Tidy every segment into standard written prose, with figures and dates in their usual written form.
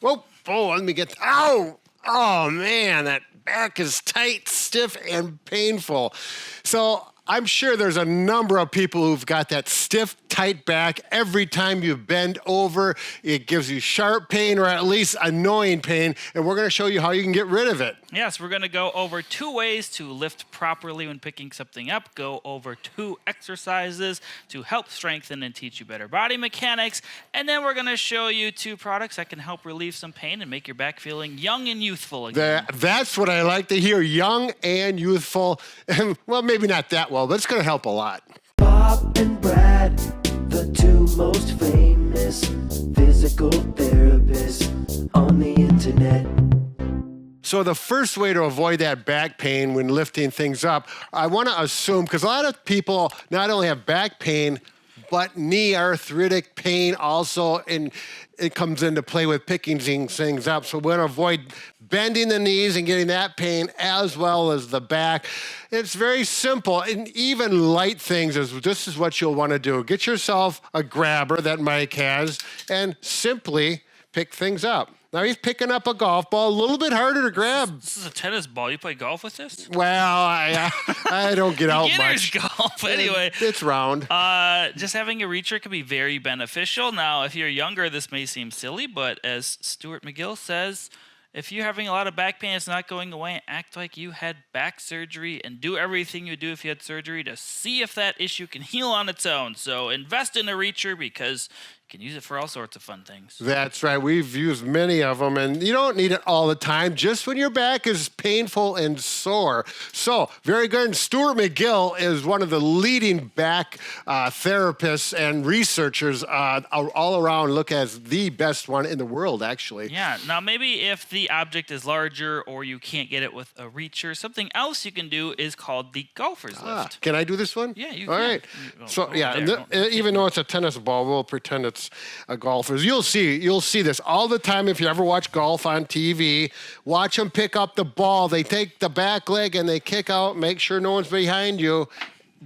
Whoa, let me get, oh man, that back is tight, stiff, and painful. So I'm sure there's a number of people who've got that stiff, tight back. Every time you bend over, it gives you sharp pain or at least annoying pain, and we're going to show you how you can get rid of it. Yes, we're going to go over 2 ways to lift properly when picking something up, go over 2 exercises to help strengthen and teach you better body mechanics, and then we're going to show you 2 products that can help relieve some pain and make your back feeling young and youthful again. That's what I like to hear, young and youthful. Well, maybe not that well, but it's going to help a lot. Bob and Brad, the 2 most famous physical therapists on the internet. So the first way to avoid that back pain when lifting things up, I want to assume, because a lot of people not only have back pain, but knee arthritic pain also, and it comes into play with picking things up. So we want to avoid bending the knees and getting that pain as well as the back. It's very simple, and even light things, this is what you'll want to do. Get yourself a grabber that Mike has and simply pick things up. Now he's picking up a golf ball, a little bit harder to grab. This is a tennis ball. You play golf with this? Well, I don't get out Beginner's much. golf. Anyway. It's round. Just having a reacher can be very beneficial. Now, if you're younger, this may seem silly, but as Stuart McGill says, if you're having a lot of back pain, it's not going away, act like you had back surgery and do everything you do if you had surgery to see if that issue can heal on its own. So invest in a reacher because you can use it for all sorts of fun things. That's right. We've used many of them, and you don't need it all the time, just when your back is painful and sore. So, very good. And Stuart McGill is one of the leading back therapists and researchers all around. Look as the best one in the world, actually. Yeah. Now, maybe if the object is larger or you can't get it with a reacher, something else you can do is called the golfer's lift. Can I do this one? Yeah, you all can. Right. So, There. Even though it's a tennis ball, we'll pretend it's a golfer's. You'll see this all the time if you ever watch golf on TV. Watch them pick up the ball. They take the back leg and they kick out, make sure no one's behind you.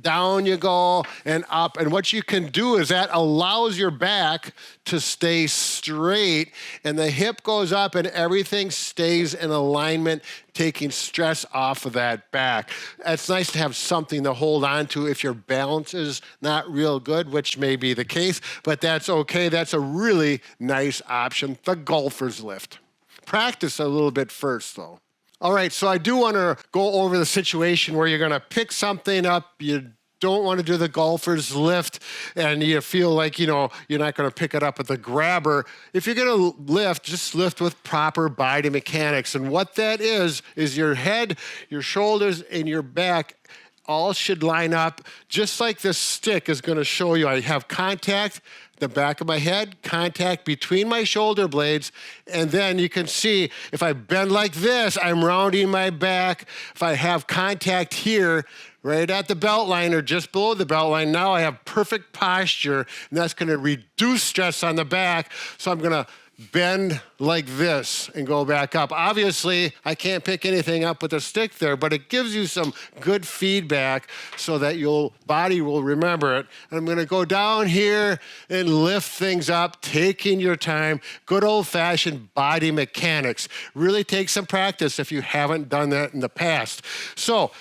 Down you go and up. And what you can do is that allows your back to stay straight and the hip goes up and everything stays in alignment, taking stress off of that back. It's nice to have something to hold on to if your balance is not real good, which may be the case, but that's okay. That's a really nice option, the golfer's lift. Practice a little bit first, though. All right, so I do want to go over the situation where you're going to pick something up. You don't want to do the golfer's lift, and you feel like, you're not going to pick it up with the grabber. If you're going to lift, just lift with proper body mechanics. And what that is your head, your shoulders, and your back all should line up just like this stick is going to show you. I have contact, the back of my head, contact between my shoulder blades, and then you can see if I bend like this, I'm rounding my back. If I have contact here, right at the belt line or just below the belt line, now I have perfect posture, and that's going to reduce stress on the back. So I'm going to bend like this and go back up. Obviously, I can't pick anything up with a stick there, but it gives you some good feedback so that your body will remember it. And I'm going to go down here and lift things up, taking your time. Good old-fashioned body mechanics. Really take some practice if you haven't done that in the past. So,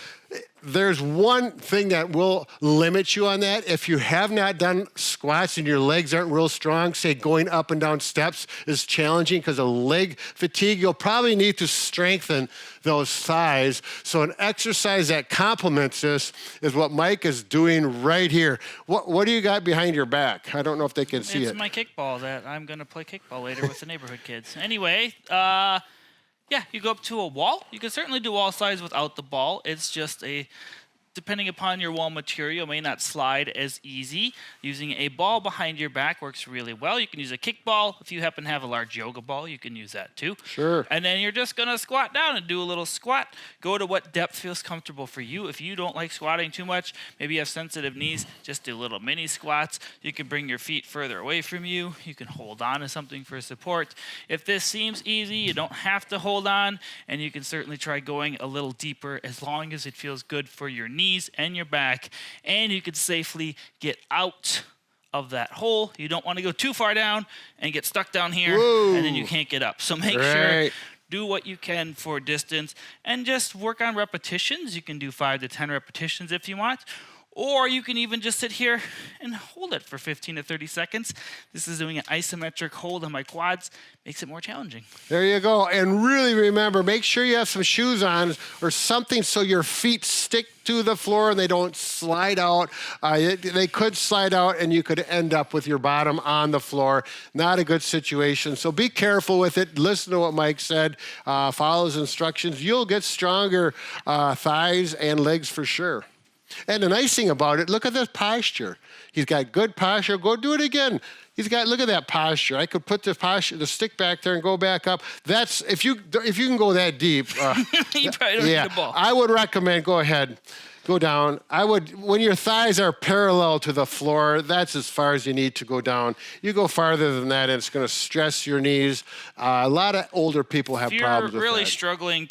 there's one thing that will limit you on that. If you have not done squats and your legs aren't real strong, say going up and down steps is challenging because of leg fatigue, you'll probably need to strengthen those thighs. So an exercise that complements this is what Mike is doing right here. What do you got behind your back? I don't know if they can see it. It's my kickball that I'm going to play kickball later with the neighborhood kids. Anyway, yeah, you go up to a wall. You can certainly do wall slides without the ball. It's just depending upon your wall material, may not slide as easy. Using a ball behind your back works really well. You can use a kickball. If you happen to have a large yoga ball, you can use that too. Sure. And then you're just going to squat down and do a little squat. Go to what depth feels comfortable for you. If you don't like squatting too much, maybe you have sensitive knees, just do little mini squats. You can bring your feet further away from you. You can hold on to something for support. If this seems easy, you don't have to hold on, and you can certainly try going a little deeper as long as it feels good for your knees and your back, and you can safely get out of that hole. You don't want to go too far down and get stuck down here, Whoa. and then you can't get up. So make sure, do what you can for distance, and just work on repetitions. You can do 5 to 10 repetitions if you want. Or you can even just sit here and hold it for 15 to 30 seconds. This is doing an isometric hold on my quads. Makes it more challenging. There you go. And really remember, make sure you have some shoes on or something so your feet stick to the floor and they don't slide out. They could slide out and you could end up with your bottom on the floor. Not a good situation. So be careful with it. Listen to what Mike said. Follow his instructions. You'll get stronger thighs and legs for sure. And the nice thing about it, look at this posture. He's got good posture. Go do it again. Look at that posture. I could put the stick back there and go back up. That's, if you can go that deep. You probably don't need a ball. I would recommend, go ahead. Go down. When your thighs are parallel to the floor, that's as far as you need to go down. You go farther than that, and it's going to stress your knees. A lot of older people have problems with that. If you're really struggling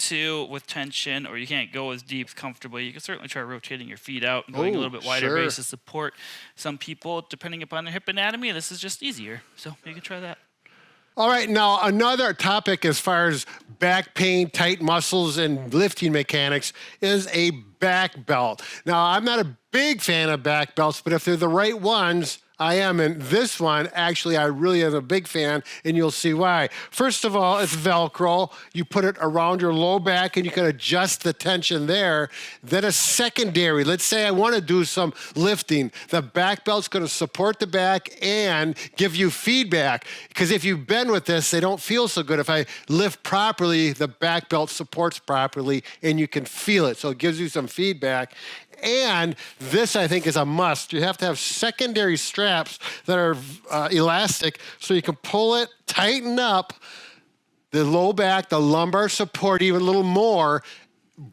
with tension, or you can't go as deep comfortably, you can certainly try rotating your feet out and going a little bit wider base to support. Some people, depending upon their hip anatomy, this is just easier. So you can try that. All right, now another topic as far as back pain, tight muscles, and lifting mechanics is a back belt. Now, I'm not a big fan of back belts, but if they're the right ones, I am. And this one, actually, I really am a big fan, and you'll see why. First of all, it's Velcro. You put it around your low back, and you can adjust the tension there. Then a secondary. Let's say I want to do some lifting. The back belt's going to support the back and give you feedback. Because if you bend with this, they don't feel so good. If I lift properly, the back belt supports properly, and you can feel it. So it gives you some feedback. And this, I think, is a must. You have to have secondary straps that are elastic so you can pull it, tighten up the low back, the lumbar support even a little more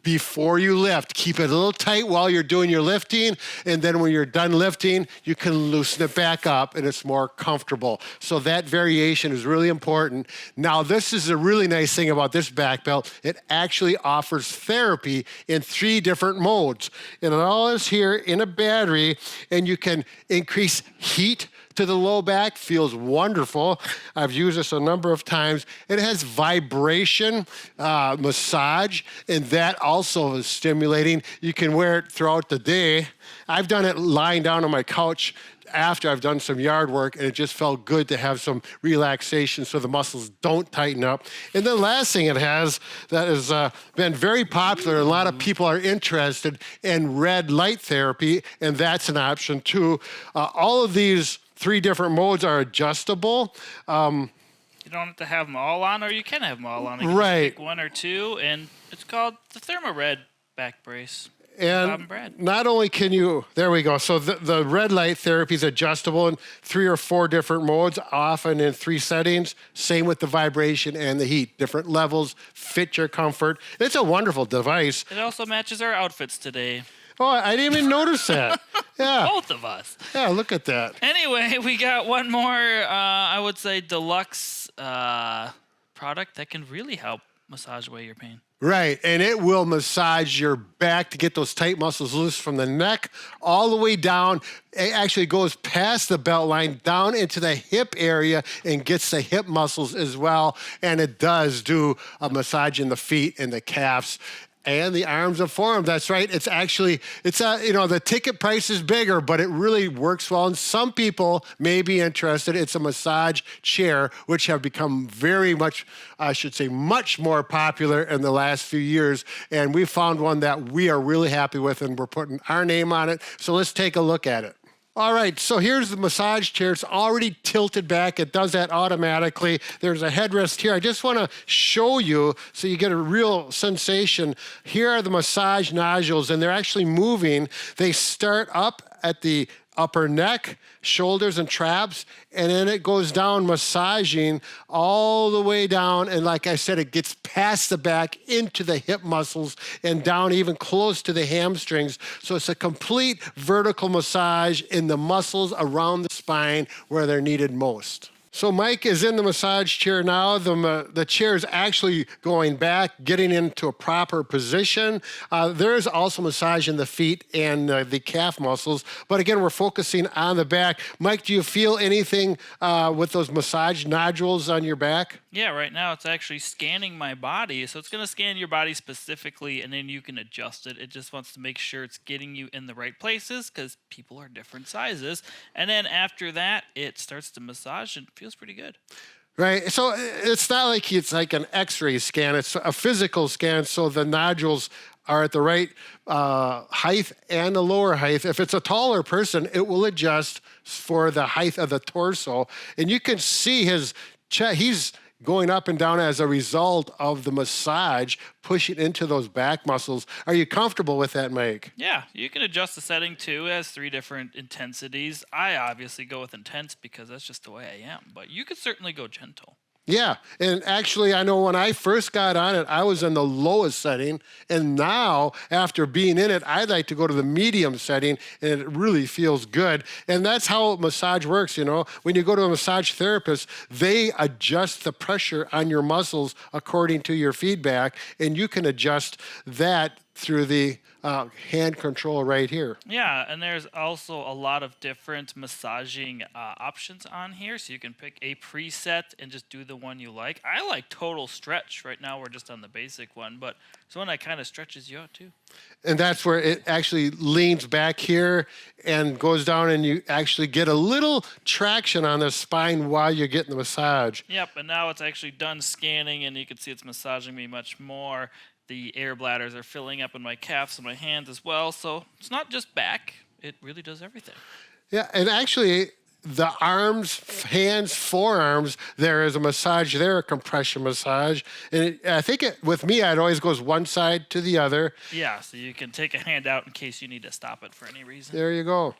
before you lift. Keep it a little tight while you're doing your lifting, and then when you're done lifting, you can loosen it back up and it's more comfortable. So that variation is really important. Now, this is a really nice thing about this back belt. It actually offers therapy in 3 different modes. And it all is here in a battery, and you can increase heat to the low back. Feels wonderful. I've used this a number of times. It has vibration, massage, and that also is stimulating. You can wear it throughout the day. I've done it lying down on my couch after I've done some yard work, and it just felt good to have some relaxation so the muscles don't tighten up. And the last thing it has that has been very popular, a lot of people are interested in red light therapy, and that's an option too. All of these 3 different modes are adjustable. You don't have to have them all on, or you can have them all on. You can Right. pick 1 or 2, and it's called the ThermaRed back brace. And Bob and Brad. not only can you, there we go. So the red light therapy is adjustable in 3 or 4 different modes, often in 3 settings. Same with the vibration and the heat. Different levels, fit your comfort. It's a wonderful device. It also matches our outfits today. Oh, I didn't even notice that. Yeah. Both of us. Yeah, look at that. Anyway, we got one more, I would say, deluxe product that can really help massage away your pain. Right, and it will massage your back to get those tight muscles loose from the neck all the way down. It actually goes past the belt line down into the hip area and gets the hip muscles as well. And it does do a massage in the feet and the calves and the arms and forearms. That's right. It's actually, the ticket price is bigger, but it really works well. And some people may be interested. It's a massage chair, which have become very much, I should say, much more popular in the last few years. And we found one that we are really happy with, and we're putting our name on it. So let's take a look at it. All right, so here's the massage chair. It's already tilted back. It does that automatically. There's a headrest here. I just want to show you so you get a real sensation. Here are the massage nodules, and they're actually moving. They start up at the upper neck, shoulders, and traps, and then it goes down massaging all the way down. And like I said, it gets past the back into the hip muscles and down even close to the hamstrings. So it's a complete vertical massage in the muscles around the spine where they're needed most. So Mike is in the massage chair now. The chair is actually going back, getting into a proper position. There is also massage in the feet and the calf muscles. But again, we're focusing on the back. Mike, do you feel anything with those massage nodules on your back? Yeah, right now it's actually scanning my body. So it's going to scan your body specifically, and then you can adjust it. It just wants to make sure it's getting you in the right places because people are different sizes. And then after that, it starts to massage and feels pretty good. Right. So it's not like it's like an X-ray scan. It's a physical scan. So the nodules are at the right height and the lower height. If it's a taller person, it will adjust for the height of the torso. And you can see his chest. He's going up and down as a result of the massage pushing into those back muscles. Are you comfortable with that, Mike? Yeah, you can adjust the setting too. It has 3 different intensities. I obviously go with intense because that's just the way I am, but you could certainly go gentle. Yeah, and actually, I know when I first got on it, I was in the lowest setting, and now, after being in it, I'd like to go to the medium setting, and it really feels good. And that's how massage works, you know. When you go to a massage therapist, they adjust the pressure on your muscles according to your feedback, and you can adjust that through the hand control right here. Yeah, and there's also a lot of different massaging options on here, so you can pick a preset and just do the one you like. I like total stretch. Right now we're just on the basic one, but it's one that kind of stretches you out too. And that's where it actually leans back here and goes down, and you actually get a little traction on the spine while you're getting the massage. Yep, and now it's actually done scanning, and you can see it's massaging me much more. The air bladders are filling up in my calves and my hands as well. So it's not just back. It really does everything. Yeah, and actually, the arms, hands, forearms, there is a massage there, a compression massage. And I think with me, it always goes one side to the other. Yeah, so you can take a hand out in case you need to stop it for any reason. There you go.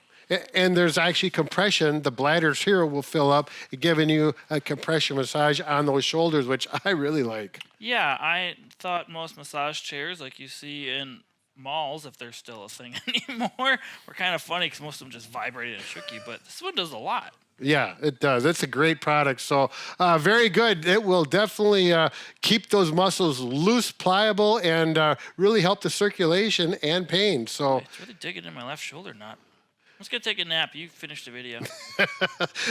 And there's actually compression. The bladders here will fill up, giving you a compression massage on those shoulders, which I really like. Yeah, I thought most massage chairs, like you see in malls, if they're still a thing anymore, were kind of funny because most of them just vibrated and shook you. But this one does a lot. Yeah, it does. It's a great product. So very good. It will definitely keep those muscles loose, pliable, and really help the circulation and pain. So It's really digging in my left shoulder knot. I'm just going to take a nap. You finished the video.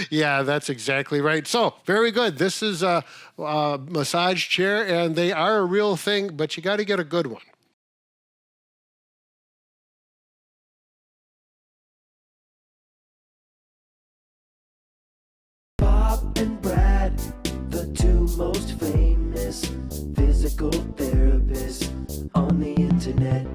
yeah, that's exactly right. So very good. This is a massage chair, and they are a real thing, but you got to get a good one. Bob and Brad, the 2 most famous physical therapists on the internet.